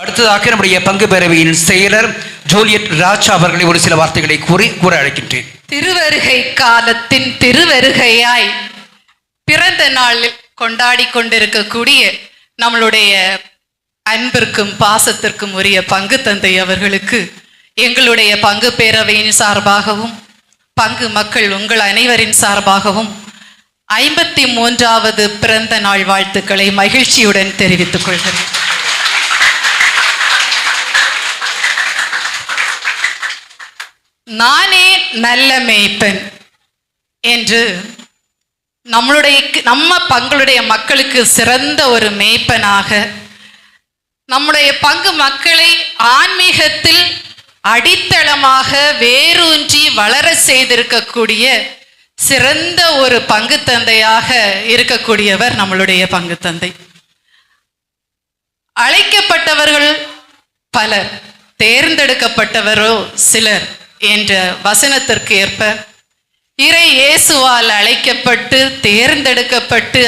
அடுத்ததாக நம்முடைய பங்கு பேரவையின் செயலர் ஜூலியட் ராஜா அவர்களை ஒரு சில வார்த்தைகளை கூற அழைக்கின்றேன். திருவருகை காலத்தின் திருவருகையாய் பிறந்த நாளில் கொண்டாடி கொண்டிருக்கக்கூடிய நம்மளுடைய அன்பிற்கும் பாசத்திற்கும் உரிய பங்கு தந்தை அவர்களுக்கு எங்களுடைய பங்கு பேரவையின் சார்பாகவும் பங்கு மக்கள் உங்கள் அனைவரின் சார்பாகவும் 53வது பிறந்த நாள் வாழ்த்துக்களை மகிழ்ச்சியுடன் தெரிவித்துக் கொள்கிறேன். நானே நல்ல மேய்ப்பன் என்று பங்களுடைய மக்களுக்கு சிறந்த ஒரு மேய்ப்பனாக நம்முடைய பங்கு மக்களை ஆன்மீகத்தில் அடித்தளமாக வேரூன்றி வளர செய்திருக்கக்கூடிய சிறந்த ஒரு பங்கு தந்தையாக இருக்கக்கூடியவர் நம்மளுடைய பங்கு தந்தை. அழைக்கப்பட்டவர்கள் பலர், தேர்ந்தெடுக்கப்பட்டவரோ சிலர் என்ற வசனத்திற்கு ஏற்ப இறை இயேசுவால் அழைக்கப்பட்டு தேர்ந்தெடுக்கப்பட்டு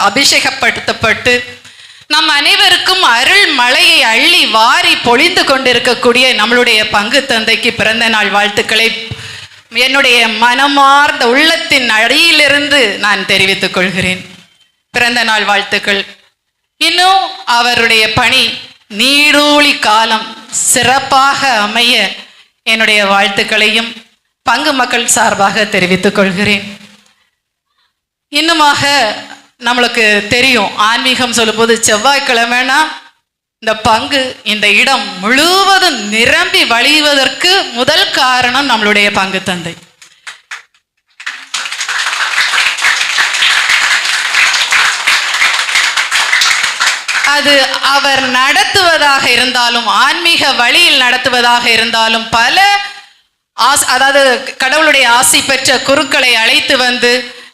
அபிஷேகப்படுத்தப்பட்டு நம் அனைவருக்கும் அருள் மழையை அள்ளி வாரி பொழிந்து கொண்டிருக்கக்கூடிய நம்மளுடைய பங்கு தந்தைக்கு பிறந்த நாள் வாழ்த்துக்களை என்னுடைய மனமார்ந்த உள்ளத்தின் அடியிலிருந்து நான் தெரிவித்துக் கொள்கிறேன். பிறந்த நாள் வாழ்த்துக்கள். இன்னும் அவருடைய பணி நீடூழி காலம் சிறப்பாக அமைய என்னுடைய வாழ்த்துக்களையும் பங்கு மக்கள் சார்பாக தெரிவித்துக் கொள்கிறேன். இன்னுமாக நம்மளுக்கு தெரியும், ஆன்மீகம் சொல்லும்போது செவ்வாய்க்கிழமைனா இந்த இடம் முழுவதும் நிரம்பி வழிவதற்கு முதல் காரணம் நம்மளுடைய பங்கு தந்தை. அது அவர் நடத்துவதாக இருந்தாலும், ஆன்மீக வழியில் நடத்துவதாக இருந்தாலும், அதாவது கடவுளுடைய ஆசி பெற்ற குருக்களை அழைத்து வந்து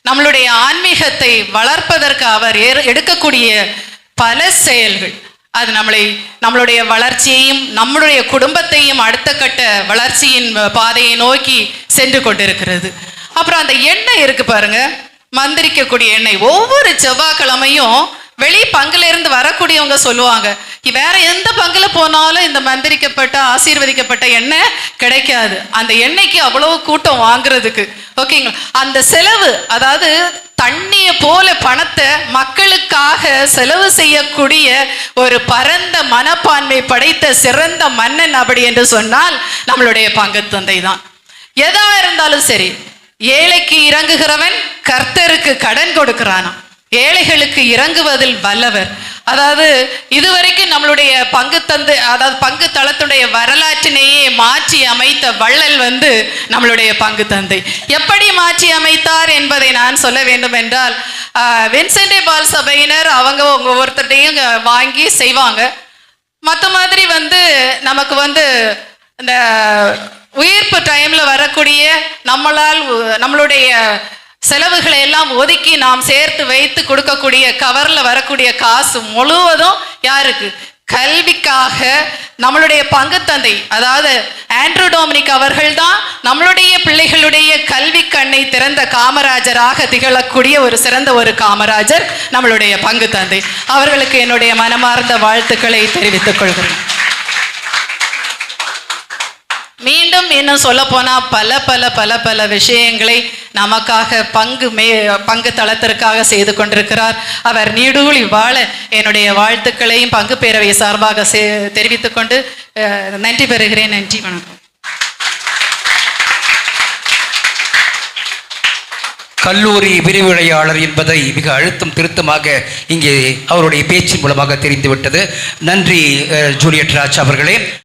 நம்மளுடைய ஆன்மீகத்தை வளர்ப்பதற்கு அவர் எடுக்கக்கூடிய பல செயல்கள், அது நம்மளுடைய வளர்ச்சியையும் நம்மளுடைய குடும்பத்தையும் அடுத்த கட்ட வளர்ச்சியின் பாதையை நோக்கி சென்று கொண்டிருக்கிறது. அப்புறம் அந்த எண்ணெய் இருக்கு பாருங்க, மந்திரிக்கக்கூடிய எண்ணெய். ஒவ்வொரு செவ்வாய்க்கிழமையும் வெளி பங்குல இருந்து வரக்கூடியவங்க சொல்லுவாங்க, வேற எந்த பங்குல போனாலும் இந்த மந்திரிக்கப்பட்ட ஆசீர்வதிக்கப்பட்ட எண்ணெய் கிடைக்காது. அந்த எண்ணெய்க்கு அவ்வளவு கூட்டம் வாங்குறதுக்கு, ஓகேங்களா? அந்த செலவு, அதாவது தண்ணிய போல பணத்தை மக்களுக்காக செலவு செய்யக்கூடிய ஒரு பரந்த மனப்பான்மை படைத்த சிறந்த மன்னன் அப்படி என்று சொன்னால் நம்மளுடைய பங்கு தந்தை தான். எதா இருந்தாலும் சரி, ஏழைக்கு இறங்குகிறவன் கர்த்தருக்கு கடன் கொடுக்கிறானா, ஏழைகளுக்கு இறங்குவதில் வல்லவர். அதாவது இதுவரைக்கும் நம்மளுடைய பங்கு தந்தை, அதாவது பங்கு தளத்துடைய வரலாற்றினையே மாற்றி அமைத்த வள்ளல் நம்மளுடைய பங்கு தந்தை. எப்படி மாற்றி அமைத்தார் என்பதை நான் சொல்ல வேண்டும் என்றால், வின்சென்ட் பால் சபையினர் அவங்க ஒவ்வொருத்தரையும் வாங்கி செய்வாங்க. மற்ற மாதிரி நமக்கு இந்த உயிர்ப்பு டைம்ல வரக்கூடிய நம்மளுடைய செலவுகளை எல்லாம் ஒதுக்கி நாம் சேர்த்து வைத்து கொடுக்கக்கூடிய கவர்ல வரக்கூடிய காசு முழுவதும் யாருக்கு? கல்விக்காக நம்மளுடைய பங்கு தந்தை, அதாவது ஆண்ட்ரூ டொமினிக் அவர்கள் தான் நம்மளுடைய பிள்ளைகளுடைய கல்வி கண்ணை திறந்த காமராஜராக திகழக்கூடிய ஒரு சிறந்த ஒரு காமராஜர் நம்மளுடைய பங்கு தந்தை. அவர்களுக்கு என்னுடைய மனமார்ந்த வாழ்த்துக்களை தெரிவித்துக் கொள்கிறேன். மீண்டும் இன்னும் சொல்ல போனா பல பல பல பல விஷயங்களை நமக்காக பங்கு தளத்திற்காக செய்து கொண்டிருக்கிறார். அவர் நீடூழி வாழ என்னுடைய வாழ்த்துக்களையும் பங்கு பேரவை சார்பாக தெரிவித்துக் கொண்டு நன்றி பெறுகிறேன். நன்றி, வணக்கம். கல்லூரி விரிவுரையாளர் என்பதை மிக அழுத்தம் திருத்தமாக இங்கே அவருடைய பேச்சின் மூலமாக தெரிந்துவிட்டது. நன்றி ஜூலியட் ராஜ் அவர்களே.